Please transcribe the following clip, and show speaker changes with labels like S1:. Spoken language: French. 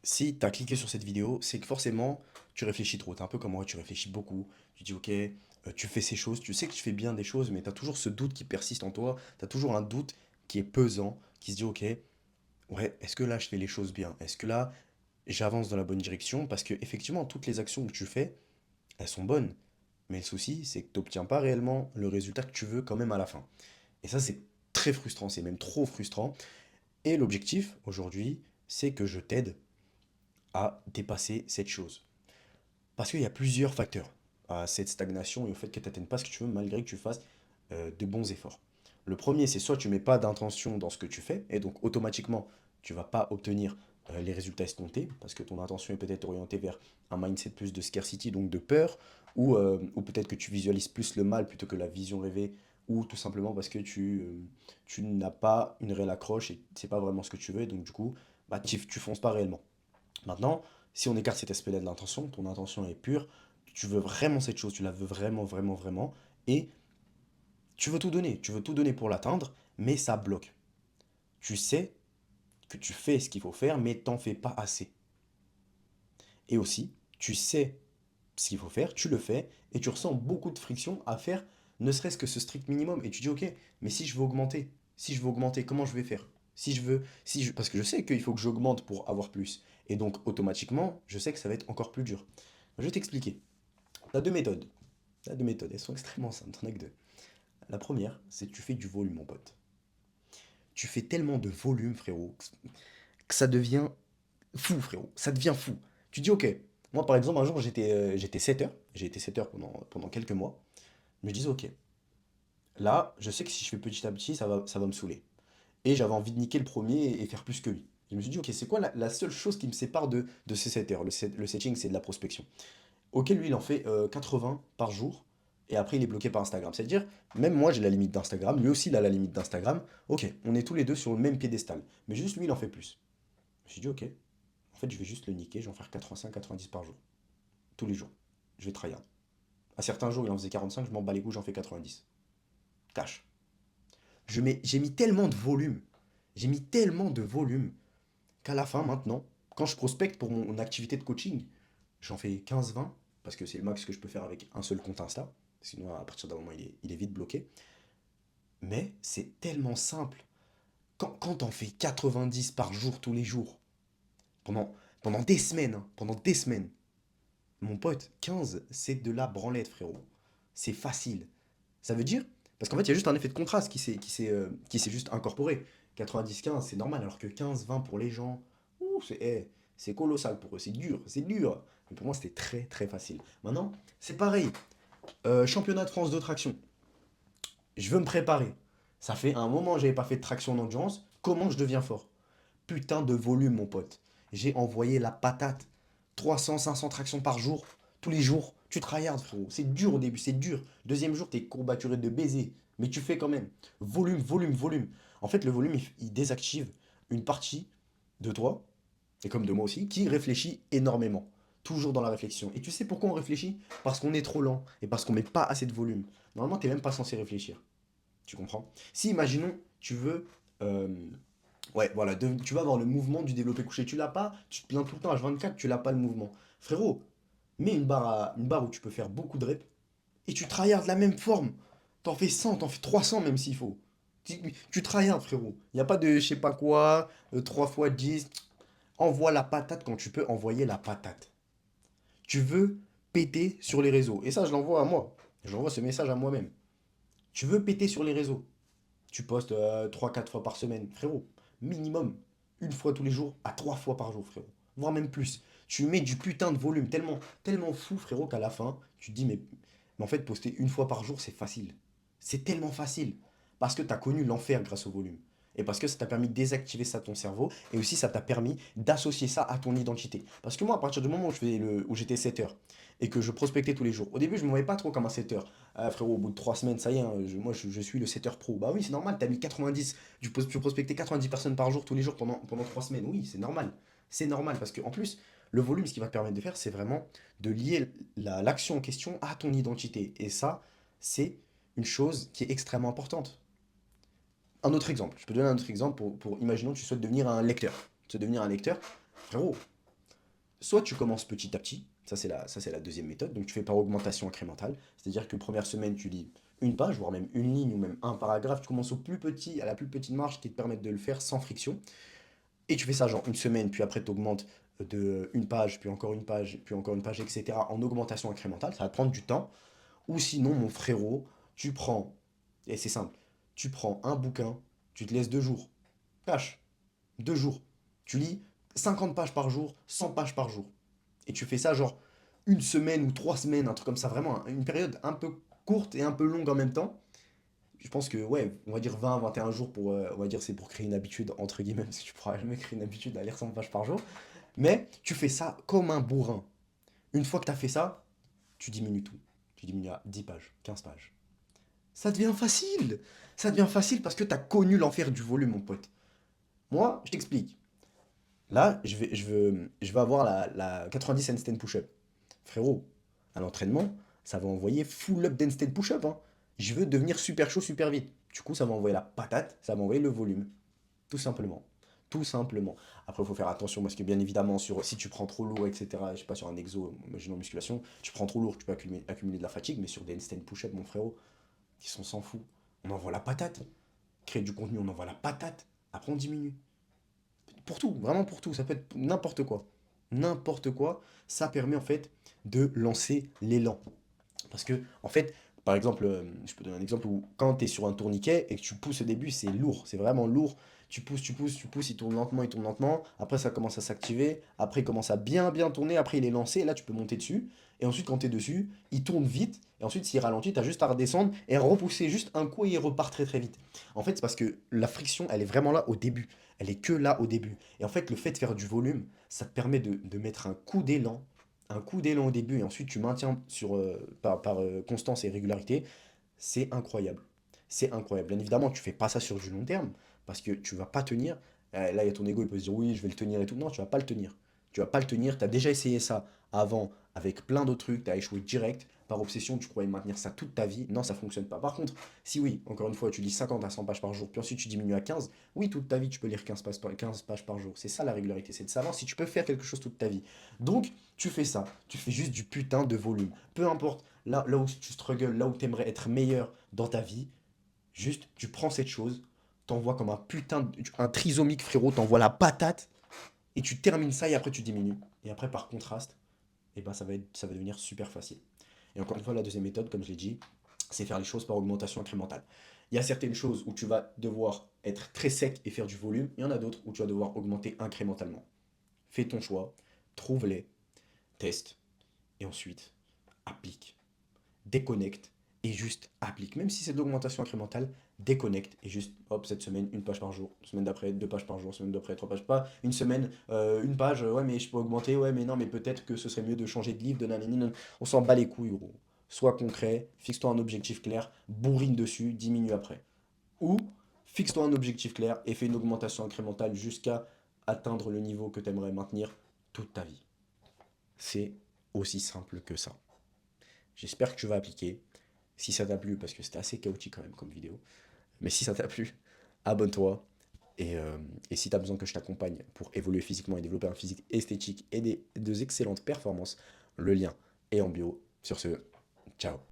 S1: Si tu as cliqué sur cette vidéo, c'est que forcément, tu réfléchis trop. Tu es un peu comme moi, tu réfléchis beaucoup. Tu dis, ok, tu fais ces choses, tu sais que tu fais bien des choses, mais tu as toujours ce doute qui persiste en toi. Tu as toujours un doute qui est pesant, qui se dit, ok, ouais, est-ce que là, je fais les choses bien? Est-ce que là, j'avance dans la bonne direction? Parce que effectivement, toutes les actions que tu fais, elles sont bonnes. Mais le souci, c'est que tu n'obtiens pas réellement le résultat que tu veux quand même à la fin. Et ça, c'est très frustrant, c'est même trop frustrant. Et l'objectif, aujourd'hui, c'est que je t'aide à dépasser cette chose. Parce qu'il y a plusieurs facteurs à cette stagnation et au fait que tu n'atteignes pas ce que tu veux malgré que tu fasses de bons efforts. Le premier, c'est soit tu mets pas d'intention dans ce que tu fais et donc automatiquement tu vas pas obtenir les résultats escomptés parce que ton intention est peut-être orientée vers un mindset plus de scarcity, donc de peur, ou peut-être que tu visualises plus le mal plutôt que la vision rêvée, ou tout simplement parce que tu n'as pas une réelle accroche et c'est pas vraiment ce que tu veux et donc du coup bah, tu fonces pas réellement. Maintenant, si on écarte cet aspect-là de l'intention, ton intention est pure, tu veux vraiment cette chose, tu la veux vraiment, vraiment, vraiment, et tu veux tout donner pour l'atteindre, mais ça bloque. Tu sais que tu fais ce qu'il faut faire, mais t'en fais pas assez. Et aussi, tu sais ce qu'il faut faire, tu le fais, et tu ressens beaucoup de friction à faire ne serait-ce que ce strict minimum. Et tu dis, ok, mais si je veux augmenter, comment je vais faire? Si je veux, si je, parce que je sais qu'il faut que j'augmente pour avoir plus. Et donc, automatiquement, je sais que ça va être encore plus dur. Je vais t'expliquer. Tu as deux méthodes. T'as deux méthodes. Elles sont extrêmement simples. T'en as que deux. La première, c'est que tu fais du volume, mon pote. Tu fais tellement de volume, frérot, que ça devient fou, frérot. Ça devient fou. Tu dis, ok, moi par exemple, un jour j'étais 7 heures. J'ai été 7 heures pendant quelques mois. Mais je disais, ok, là, je sais que si je fais petit à petit, ça va me saouler. Et j'avais envie de niquer le premier et faire plus que lui. Je me suis dit, ok, c'est quoi la seule chose qui me sépare de ces 7 heures? Le setting, c'est de la prospection. Ok, lui, il en fait 80 par jour. Et après, il est bloqué par Instagram. C'est-à-dire, même moi, j'ai la limite d'Instagram. Lui aussi, il a la limite d'Instagram. Ok, on est tous les deux sur le même piédestal. Mais juste lui, il en fait plus. Je me suis dit, ok, en fait, je vais juste le niquer. Je vais en faire 85, 90 par jour. Tous les jours. Je vais tryhard. À certains jours, il en faisait 45. Je m'en bats les couilles, j'en fais 90. Cash. J'ai mis tellement de volume. J'ai mis tellement de volume qu'à la fin, maintenant, quand je prospecte pour mon activité de coaching, j'en fais 15-20, parce que c'est le max que je peux faire avec un seul compte Insta. Sinon, à partir d'un moment, il est vite bloqué. Mais c'est tellement simple. Quand t'en fais 90 par jour, tous les jours, pendant, pendant des semaines, hein, pendant des semaines, mon pote, 15, c'est de la branlette, frérot. C'est facile. Ça veut dire, parce qu'en fait, il y a juste un effet de contraste qui s'est juste incorporé. 90-15, c'est normal, alors que 15-20 pour les gens, ouh, c'est colossal pour eux, c'est dur, c'est dur. Mais pour moi, c'était très très facile. Maintenant, c'est pareil. Championnat de France de traction. Je veux me préparer. Ça fait un moment que j'avais pas fait de traction en endurance. Comment je deviens fort? Putain de volume, mon pote. J'ai envoyé la patate. 300-500 tractions par jour, tous les jours. Tu tryhard, frérot. C'est dur au début, c'est dur. Deuxième jour, t'es courbaturé de baiser. Mais tu fais quand même. Volume, volume, volume. En fait, le volume, il désactive une partie de toi, et comme de moi aussi, qui réfléchit énormément. Toujours dans la réflexion. Et tu sais pourquoi on réfléchit? Parce qu'on est trop lent et parce qu'on met pas assez de volume. Normalement, t'es même pas censé réfléchir. Tu comprends? Si, imaginons, tu veux. Ouais, voilà, tu vas avoir le mouvement du développé couché. Tu l'as pas, tu te plains tout le temps H24, tu l'as pas le mouvement. Frérot, mets une barre où tu peux faire beaucoup de reps et tu tryhards la même forme. T'en fais 100, t'en fais 300 même s'il faut. Tu tryhards, frérot. Il n'y a pas de je sais pas quoi, 3 fois 10. Envoie la patate quand tu peux envoyer la patate. Tu veux péter sur les réseaux. Et ça, je l'envoie à moi. J'envoie ce message à moi-même. Tu veux péter sur les réseaux. Tu postes 3-4 fois par semaine, frérot. Minimum, une fois tous les jours à 3 fois par jour, frérot. Voire même plus. Tu mets du putain de volume tellement, tellement fou, frérot, qu'à la fin, tu te dis, mais en fait, poster une fois par jour, c'est facile. C'est tellement facile. Parce que tu as connu l'enfer grâce au volume. Et parce que ça t'a permis de désactiver ça de ton cerveau. Et aussi, ça t'a permis d'associer ça à ton identité. Parce que moi, à partir du moment où j'étais 7 heures et que je prospectais tous les jours, au début, je ne me voyais pas trop comme un 7 heures. Ah, frérot, au bout de 3 semaines, ça y est, hein, je suis le setter pro. Bah oui, c'est normal, t'as mis 90, tu prospectais 90 personnes par jour, tous les jours, pendant 3 semaines. Oui, c'est normal. C'est normal, parce que en plus, le volume, ce qui va te permettre de faire, c'est vraiment de lier l'action en question à ton identité. Et ça, c'est une chose qui est extrêmement importante. Un autre exemple, je peux donner un autre exemple imaginons que tu souhaites devenir un lecteur. Tu souhaites devenir un lecteur, frérot, soit tu commences petit à petit, ça c'est la deuxième méthode, donc tu fais par augmentation incrémentale, c'est-à-dire que première semaine tu lis une page, voire même une ligne ou même un paragraphe, tu commences au plus petit, à la plus petite marge qui te permettent de le faire sans friction, et tu fais ça genre une semaine, puis après tu augmentes de une page, puis encore une page, etc. en augmentation incrémentale, ça va te prendre du temps, ou sinon mon frérot, tu prends, et c'est simple, tu prends un bouquin, tu te laisses 2 jours, cache, 2 jours, tu lis 50 pages par jour, 100 pages par jour. Et tu fais ça genre une semaine ou 3 semaines, un truc comme ça, vraiment une période un peu courte et un peu longue en même temps. Je pense que, ouais, on va dire 20, 21 jours pour, on va dire c'est pour créer une habitude, entre guillemets, parce que tu pourras jamais créer une habitude à lire 100 pages par jour. Mais tu fais ça comme un bourrin. Une fois que tu as fait ça, tu diminues tout. Tu diminues à 10 pages, 15 pages. Ça devient facile. Ça devient facile parce que tu as connu l'enfer du volume, mon pote. Moi, je t'explique. Là, je vais avoir la 90 handstand push-up. Frérot, à l'entraînement, ça va envoyer full up d'handstand push-up, hein. Je veux devenir super chaud super vite. Du coup, ça va envoyer la patate, ça va envoyer le volume. Tout simplement. Tout simplement. Après, il faut faire attention parce que bien évidemment, si tu prends trop lourd, etc., je sais pas, sur un exo, imaginons en musculation, tu prends trop lourd, tu peux accumuler de la fatigue, mais sur des handstand push-up, mon frérot, qui sont s'en fout. On envoie la patate. Créer du contenu, on envoie la patate. Après, on diminue. Pour tout, vraiment pour tout, ça peut être n'importe quoi. N'importe quoi, ça permet en fait de lancer l'élan. Parce que, en fait, par exemple, je peux donner un exemple où quand tu es sur un tourniquet et que tu pousses au début, c'est lourd, c'est vraiment lourd. Tu pousses, tu pousses, tu pousses, il tourne lentement, il tourne lentement. Après, ça commence à s'activer. Après, il commence à bien, bien tourner. Après, il est lancé. Et là, tu peux monter dessus. Et ensuite, quand tu es dessus, il tourne vite. Et ensuite, s'il ralentit, tu as juste à redescendre et repousser juste un coup et il repart très, très vite. En fait, c'est parce que la friction, elle est vraiment là au début. Elle est que là au début. Et en fait, le fait de faire du volume, ça te permet de mettre un coup d'élan au début et ensuite tu maintiens par constance et régularité, c'est incroyable. C'est incroyable. Bien évidemment, tu fais pas ça sur du long terme parce que tu vas pas tenir. Là, il y a ton ego, il peut se dire oui, je vais le tenir et tout. Non, tu vas pas le tenir. Tu vas pas le tenir. Tu as déjà essayé ça avant avec plein d'autres trucs. Tu as échoué direct. Par obsession, tu croyais maintenir ça toute ta vie. Non, ça fonctionne pas. Par contre, si oui, encore une fois, tu lis 50 à 100 pages par jour, puis ensuite tu diminues à 15, oui, toute ta vie, tu peux lire 15 pages par jour. C'est ça la régularité, c'est de savoir si tu peux faire quelque chose toute ta vie. Donc, tu fais ça. Tu fais juste du putain de volume. Peu importe là où tu struggles, là où tu aimerais être meilleur dans ta vie, juste tu prends cette chose, t'envoies comme un putain, un trisomique frérot, t'envoies la patate, et tu termines ça et après tu diminues. Et après par contraste, et ben ça va devenir super facile. Et encore une fois, la deuxième méthode, comme je l'ai dit, c'est faire les choses par augmentation incrémentale. Il y a certaines choses où tu vas devoir être très sec et faire du volume, il y en a d'autres où tu vas devoir augmenter incrémentalement. Fais ton choix, trouve-les, teste, et ensuite applique, déconnecte et juste applique. Même si c'est de l'augmentation incrémentale, déconnecte et juste, hop, cette semaine, une page par jour, semaine d'après, 2 pages par jour, semaine d'après, 3 pages, pas une semaine, une page, ouais, mais je peux augmenter, ouais, mais non, mais peut-être que ce serait mieux de changer de livre, de nanani, nan. On s'en bat les couilles, gros. Sois concret, fixe-toi un objectif clair, bourrine dessus, diminue après. Ou fixe-toi un objectif clair et fais une augmentation incrémentale jusqu'à atteindre le niveau que tu aimerais maintenir toute ta vie. C'est aussi simple que ça. J'espère que tu vas appliquer. Si ça t'a plu, parce que c'était assez chaotique quand même comme vidéo, mais si ça t'a plu, abonne-toi. Et si tu as besoin que je t'accompagne pour évoluer physiquement et développer un physique esthétique et des excellentes performances, le lien est en bio. Sur ce, ciao.